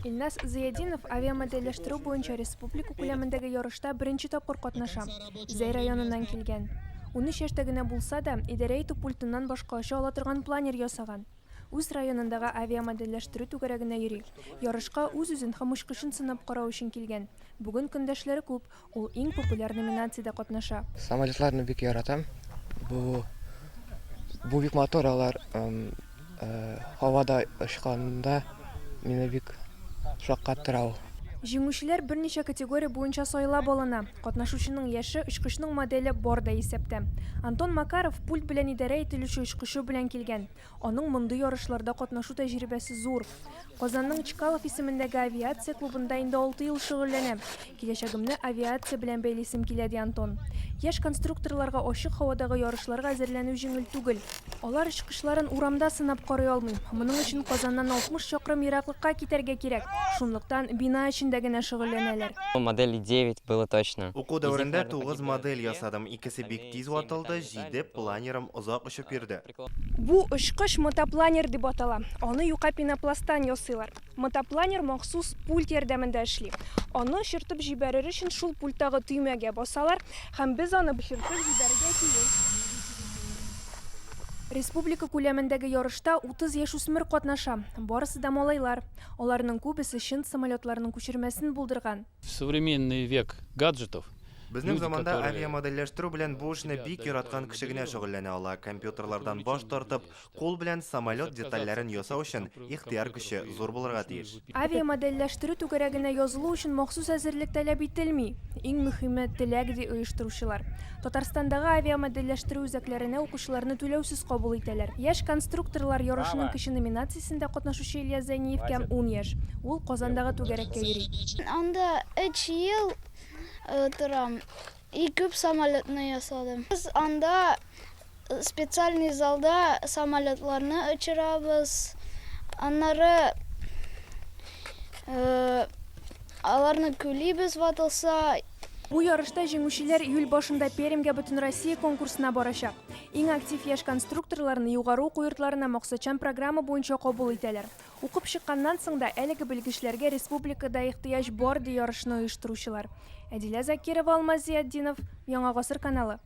Илназ Зиядинов авиамодельләштерү буенча республика күләмендәге ярышта беренче тапкыр катнаша. Зәй районыннан килгән. 13 яшьтә генә булса да, идарә итү пультыннан башка аша ала торган планер ясаган. Үз районындагы авиамодельләштерү түгәрәгенә йөри. Ярышка үз-үзен һәм учкышын сынап карау өчен килгән. Бүген көндәшләре күп, ул иң популяр номинациядә катнаша. Самолетларны бик яратам. Бу бик мотор, алар һавада очканда мине бик шаккаттыра. Җиңүчеләр берничә категория буенча сайлап алына. Катнашучының яше, очкышның моделе бар да исәптә. Антон Макаров пульт белән идарә ителүче очкышы белән килгән. Аның мондый ярышларда катнашу тәҗрибәсе зур. Казанның Чкалов исемендәге авиация клубында инде 6 ел шөгыльләнә. Киләчәгемне авиация белән бәйлисем килә, ди Антон. Яшь конструкторларга ачык һавадагы ярышларга әзерләнү җиңел түгел. Алар очкышларын урамда сынап карый алмый. Моның өчен Казаннан 60 чакрым ераклыкка китәргә кирәк. Шунлыктан бина эчендә генә шөгыльләнәләр. Модели 9 было точно. Уку дәверендә 9 модель ясадым. Икесе бик тиз ватылды, 7 планерым озак очып йөрде. Бу очкыш мотопланер дип атала. Аны юка пенопласттан ясыйлар. Мотопланер махсус пульт ярдәмендә эшли. Аны чыртып җибәрер өчен шул пульттагы төймәгә басалар һәм без аны чыртып җибәрергә тиеш. Республика күләмендәге ярышта 30 яшь үсмер катнаша. Барысы да малайлар. Аларның күбесе чын самолетларның күчермәсен булдырган. В современный век гаджетов Безнең заманда авиамодельләштерү белән бу эшне бик яраткан кеше генә шөгыльләнә ала. Компьютерлардан баш тартып, кул белән самолет детальләрен ясау өчен ихтыяр көче зур булырга тиеш. Авиамодельләштерү түгәрәгенә язылу өчен махсус әзерлек таләп ителми. Иң мөһиме теләк ди оештыручылар. Татарстандагы авиамодельләштерү үзәкләренә укучыларны түләүсез кабул итәләр. Яшь конструкторлар ярышының кеше номинациясендә катнашучы Илья Зәйниевкә 10 яшь. Ул Казандагы түгәрәккә йөри. Анда 3 ел торам. И күп самолетны ясадым. Без анда специальный залда самолетларны очырабыз. Аннары аларны күлибез ватылса. Бу ярышта җиңүчеләр июль башында Пермгә бөтен Россия конкурсына барачак. Иң актив яшь конструкторларны югары уку йортларына максатчан программа буенча кабул итәләр. Укып чыкканнан соң да әлеге белгечләргә республикада ихтыяҗ бар ди ярышны оештыручылар. Әдилә Закирова, Алмаз Зиятдинов, Яңа Гасыр каналы.